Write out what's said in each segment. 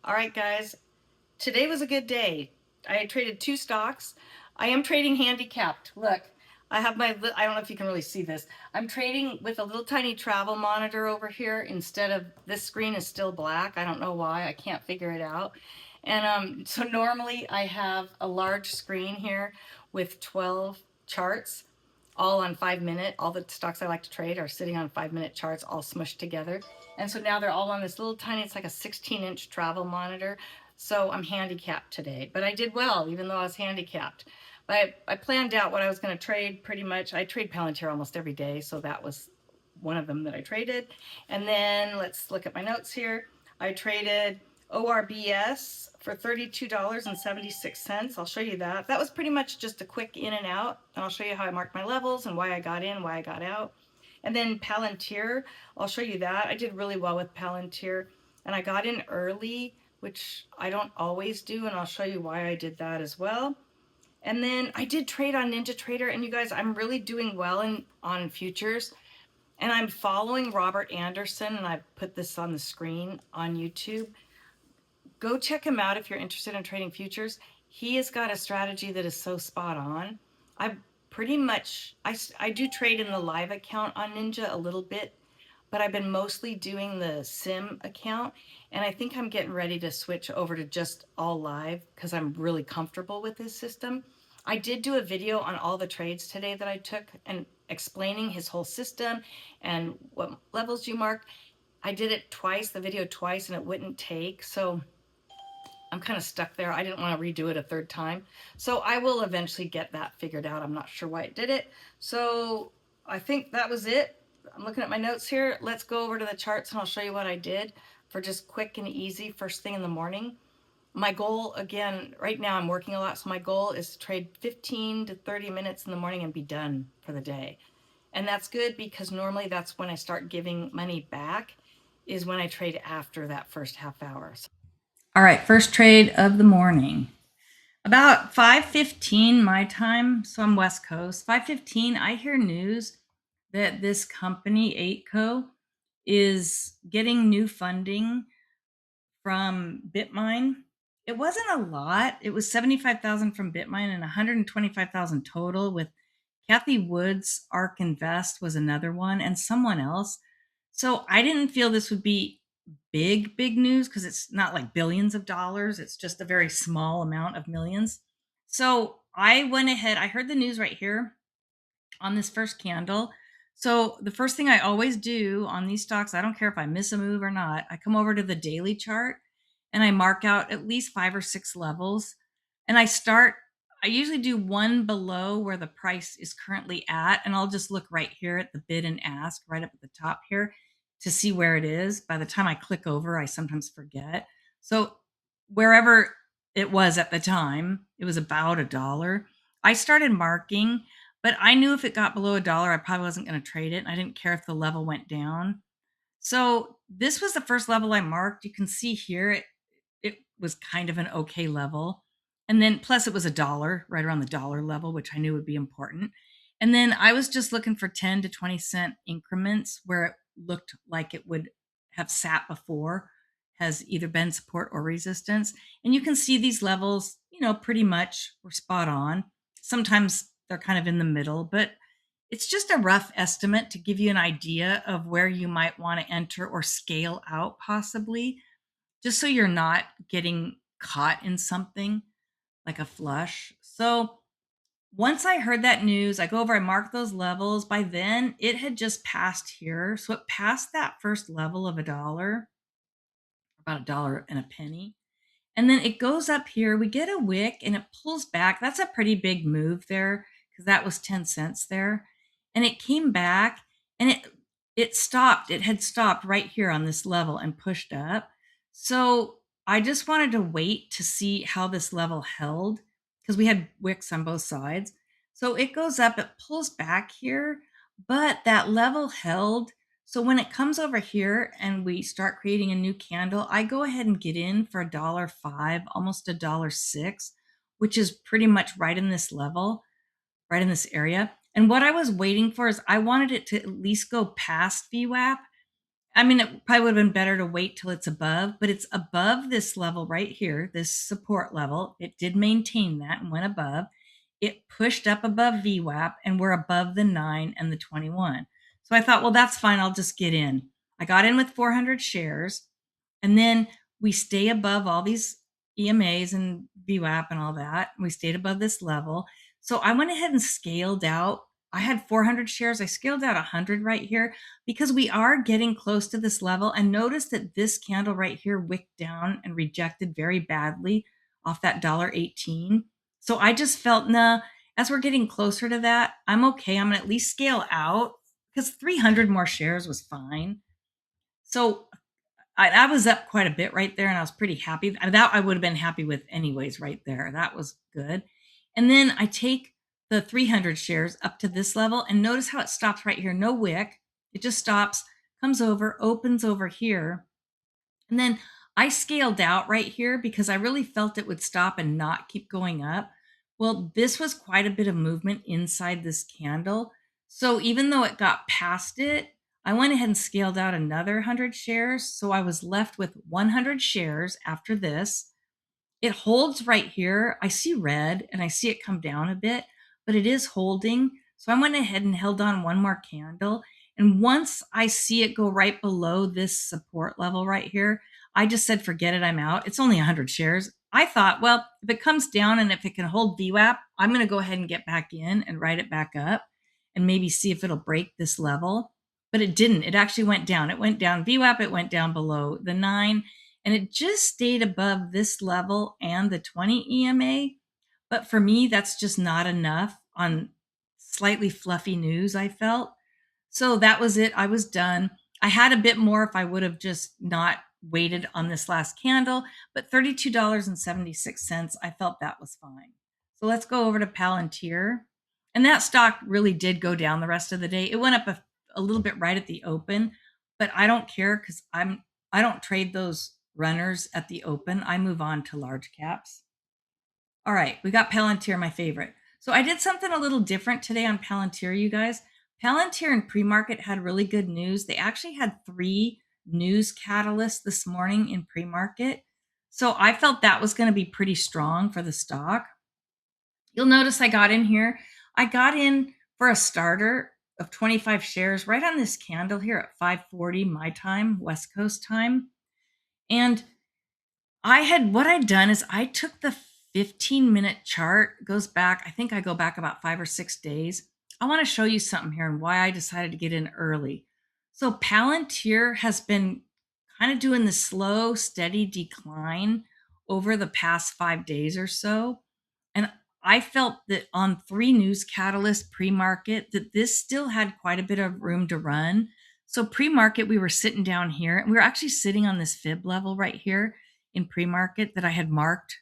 All right, guys. Today was a good day. I traded two stocks. I am trading handicapped. Look, I have I don't know if you can really see this. I'm trading with a little tiny travel monitor over here instead of this screen is still black. I don't know why. I can't figure it out. And so normally I have a large screen here with 12 charts all on 5 minute. All the stocks I like to trade are sitting on 5 minute charts all smushed together. And so now they're all on this little tiny, it's like a 16-inch travel monitor. So I'm handicapped today, but I did well, even though I was handicapped. But I planned out what I was going to trade pretty much. I trade Palantir almost every day, so that was one of them that I traded. And then let's look at my notes here. I traded ORBS for $32.76. I'll show you that. That was pretty much just a quick in and out. And I'll show you how I marked my levels and why I got in, why I got out. And then Palantir, I'll show you that. I did really well with Palantir. And I got in early, which I don't always do. And I'll show you why I did that as well. And then I did trade on NinjaTrader. And you guys, I'm really doing well on futures. And I'm following Robert Anderson, and I put this on the screen on YouTube. Go check him out if you're interested in trading futures. He has got a strategy that is so spot on. I pretty much, I do trade in the live account on Ninja a little bit, but I've been mostly doing the sim account. And I think I'm getting ready to switch over to just all live because I'm really comfortable with this system. I did do a video on all the trades today that I took and explaining his whole system and what levels you mark. I did it twice, the video twice, and it wouldn't take. So I'm kind of stuck there. I didn't want to redo it a third time. So I will eventually get that figured out. I'm not sure why it did it. So I think that was it. I'm looking at my notes here. Let's go over to the charts and I'll show you what I did for just quick and easy first thing in the morning. My goal, again, right now I'm working a lot, so my goal is to trade 15 to 30 minutes in the morning and be done for the day. And that's good because normally that's when I start giving money back, is when I trade after that first half hour. All right, first trade of the morning. About 5:15 my time, so I'm West Coast. 5:15, I hear news that this company, 8Co, is getting new funding from Bitmine. It wasn't a lot. It was 75,000 from Bitmine and 125,000 total, with Kathy Wood's ARK Invest was another one and someone else. So I didn't feel this would be big news because it's not like billions of dollars. It's just a very small amount of millions. So I went ahead, I heard the news right here on this first candle. So the first thing I always do on these stocks, I don't care if I miss a move or not, I come over to the daily chart and I mark out at least 5 or 6 levels. And I usually do one below where the price is currently at. And I'll just look right here at the bid and ask right up at the top here to see where it is. By the time I click over, I sometimes forget. So wherever it was at the time, it was about $1. I started marking, but I knew if it got below $1, I probably wasn't going to trade it. I didn't care if the level went down. So this was the first level I marked. You can see here, it was kind of an okay level. And then plus it was $1, right around the dollar level, which I knew would be important. And then I was just looking for 10 to 20 cent increments where it looked like it would have sat before, has either been support or resistance. And you can see these levels, pretty much were spot on. Sometimes they're kind of in the middle, but it's just a rough estimate to give you an idea of where you might want to enter or scale out possibly, just so you're not getting caught in something like a flush. So once I heard that news, I go over, I mark those levels. By then, it had just passed here. So it passed that first level of $1, about $1.01. And then it goes up here. We get a wick and it pulls back. That's a pretty big move there because that was 10 cents there. And it came back and it stopped. It had stopped right here on this level and pushed up. So I just wanted to wait to see how this level held because we had wicks on both sides. So it goes up, it pulls back here, but that level held. So when it comes over here and we start creating a new candle, I go ahead and get in for $1.05, almost $1.06, which is pretty much right in this level, right in this area. And what I was waiting for is I wanted it to at least go past VWAP. I mean, it probably would have been better to wait till it's above, but it's above this level right here, this support level. It did maintain that and went above. It pushed up above VWAP, and we're above the 9 and the 21. So I thought, well, that's fine. I'll just get in. I got in with 400 shares, and then we stay above all these EMAs and VWAP and all that. We stayed above this level. So I went ahead and scaled out. I had 400 shares. I scaled out 100 right here because we are getting close to this level. And notice that this candle right here wicked down and rejected very badly off that $1.18. So I just felt, nah, as we're getting closer to that, I'm okay. I'm going to at least scale out because 300 more shares was fine. So I was up quite a bit right there and I was pretty happy. That I would have been happy with anyways, right there. That was good. And then I take the 300 shares up to this level and notice how it stops right here. No wick. It just stops, comes over, opens over here. And then I scaled out right here because I really felt it would stop and not keep going up. Well, this was quite a bit of movement inside this candle. So even though it got past it, I went ahead and scaled out another 100 shares. So I was left with 100 shares after this. It holds right here. I see red and I see it come down a bit, but it is holding. So I went ahead and held on one more candle. And once I see it go right below this support level right here, I just said, forget it, I'm out. It's only 100 shares. I thought, well, if it comes down and if it can hold VWAP, I'm going to go ahead and get back in and write it back up and maybe see if it'll break this level. But it didn't. It actually went down. It went down VWAP. It went down below the 9 and it just stayed above this level and the 20 EMA. But for me, that's just not enough on slightly fluffy news, I felt. So that was it. I was done. I had a bit more if I would have just not waited on this last candle, but $32.76, I felt that was fine. So let's go over to Palantir. And that stock really did go down the rest of the day. It went up a little bit right at the open, but I don't care because I don't trade those runners at the open. I move on to large caps. All right, we got Palantir, my favorite. So I did something a little different today on Palantir, you guys. Palantir and pre-market had really good news. They actually had 3 news catalysts this morning in pre-market. So I felt that was going to be pretty strong for the stock. You'll notice I got in here. I got in for a starter of 25 shares right on this candle here at 5:40 my time, West Coast time. And what I'd done is I took the 15-minute chart, goes back, I think I go back about 5 or 6 days. I want to show you something here and why I decided to get in early. So Palantir has been kind of doing the slow, steady decline over the past 5 days or so. And I felt that on 3 news catalysts pre-market that this still had quite a bit of room to run. So pre-market, we were sitting down here and we were actually sitting on this fib level right here in pre-market that I had marked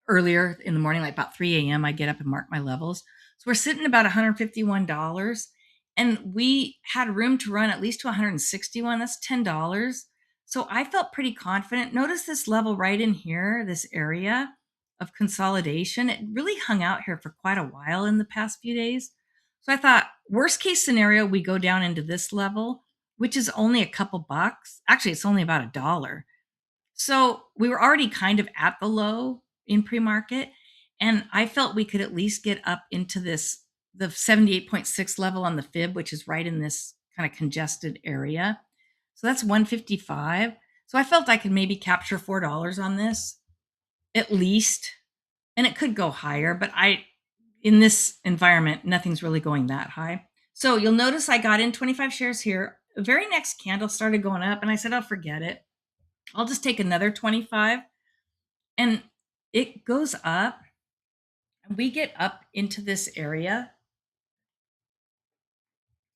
earlier in the morning, like about 3 a.m. I get up and mark my levels. So we're sitting about $151 and we had room to run at least to 161. That's $10. So I felt pretty confident. Notice this level right in here, this area of consolidation. It really hung out here for quite a while in the past few days. So I thought, worst case scenario, we go down into this level, which is only a couple bucks. Actually, it's only about $1. So we were already kind of at the low in pre-market, and I felt we could at least get up into the 78.6 level on the fib, which is right in this kind of congested area. So that's 155. So I felt I could maybe capture $4 on this at least, and it could go higher, but in this environment, nothing's really going that high. So you'll notice I got in 25 shares here. The very next candle started going up, and I said, I'll forget it. I'll just take another 25. And it goes up, and we get up into this area.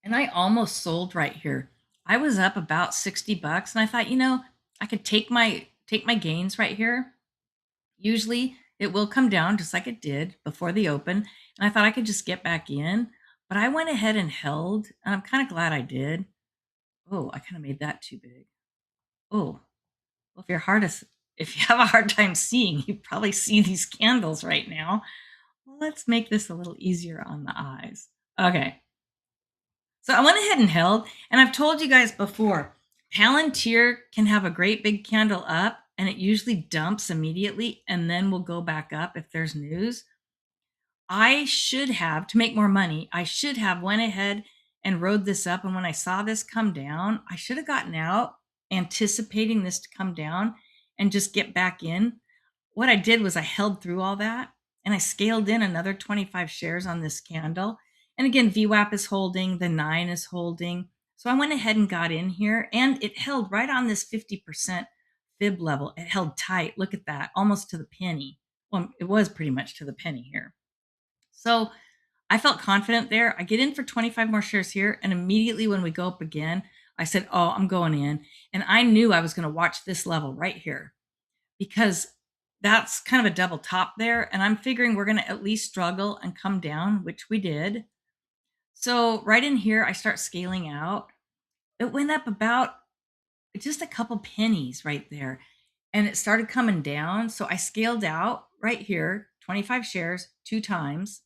And I almost sold right here. I was up about $60, and I thought, I could take my gains right here. Usually it will come down just like it did before the open. And I thought I could just get back in, but I went ahead and held, and I'm kind of glad I did. Oh, I kind of made that too big. Oh, well, if you have a hard time seeing, you probably see these candles right now. Let's make this a little easier on the eyes. Okay. So I went ahead and held, and I've told you guys before, Palantir can have a great big candle up and it usually dumps immediately and then will go back up if there's news. I should have, to make more money, I should have went ahead and rode this up. And when I saw this come down, I should have gotten out anticipating this to come down and just get back in. What I did was I held through all that and I scaled in another 25 shares on this candle. And again, VWAP is holding, the 9 is holding. So I went ahead and got in here and it held right on this 50% fib level. It held tight. Look at that, almost to the penny. Well, it was pretty much to the penny here. So I felt confident there. I get in for 25 more shares here. And immediately when we go up again, I said, oh, I'm going in. And I knew I was going to watch this level right here because that's kind of a double top there. And I'm figuring we're going to at least struggle and come down, which we did. So right in here, I start scaling out. It went up about just a couple pennies right there. And it started coming down. So I scaled out right here, 25 shares, 2 times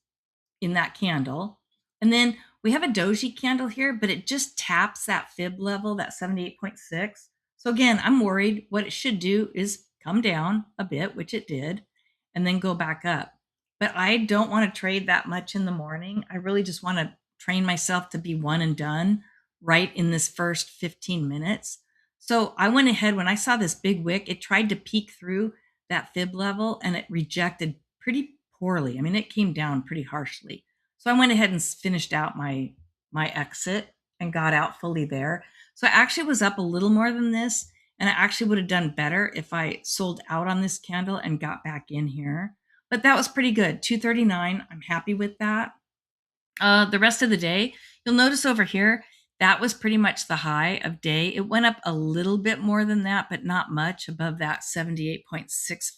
in that candle. And then we have a doji candle here, but it just taps that fib level, that 78.6. So again, I'm worried what it should do is come down a bit, which it did, and then go back up. But I don't want to trade that much in the morning. I really just want to train myself to be one and done right in this first 15 minutes. So I went ahead when I saw this big wick, it tried to peek through that fib level and it rejected pretty poorly. I mean, it came down pretty harshly. So I went ahead and finished out my exit and got out fully there. So I actually was up a little more than this, and I actually would have done better if I sold out on this candle and got back in here. But that was pretty good. 239. I'm happy with that. The rest of the day, you'll notice over here, that was pretty much the high of day. It went up a little bit more than that, but not much above that 78.6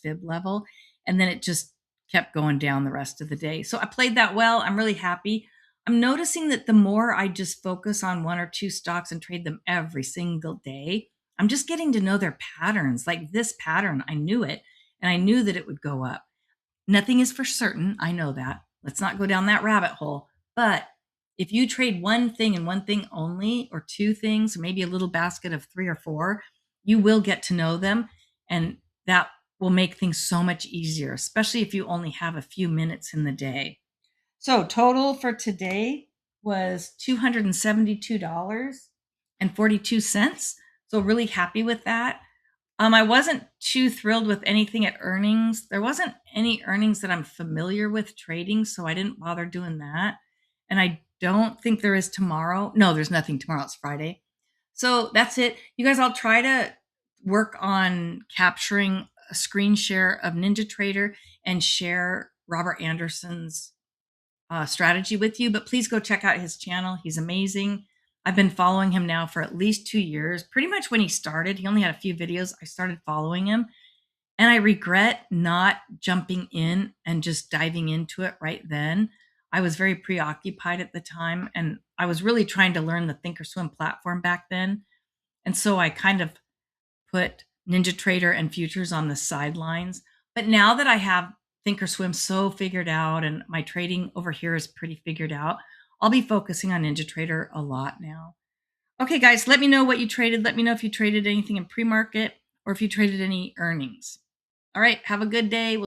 fib level. And then it just kept going down the rest of the day. So I played that well. I'm really happy. I'm noticing that the more I just focus on 1 or 2 stocks and trade them every single day, I'm just getting to know their patterns. Like this pattern, I knew it and I knew that it would go up. Nothing is for certain. I know that. Let's not go down that rabbit hole. But if you trade one thing and one thing only, or 2 things, maybe a little basket of 3 or 4, you will get to know them. And that will make things so much easier, especially if you only have a few minutes in the day. So total for today was $272.42. So really happy with that. I wasn't too thrilled with anything at earnings. There wasn't any earnings that I'm familiar with trading, so I didn't bother doing that. And I don't think there is tomorrow. No, there's nothing tomorrow. It's Friday. So that's it. You guys, I'll try to work on capturing a screen share of NinjaTrader and share Robert Anderson's strategy with you, but please go check out his channel. He's amazing. I've been following him now for at least 2 years. Pretty much when he started, he only had a few videos. I started following him and I regret not jumping in and just diving into it right then. I was very preoccupied at the time and I was really trying to learn the ThinkOrSwim platform back then. And so I kind of put NinjaTrader and futures on the sidelines. But now that I have ThinkOrSwim so figured out and my trading over here is pretty figured out, I'll be focusing on NinjaTrader a lot now. Okay, guys, let me know what you traded. Let me know if you traded anything in pre-market or if you traded any earnings. All right, have a good day.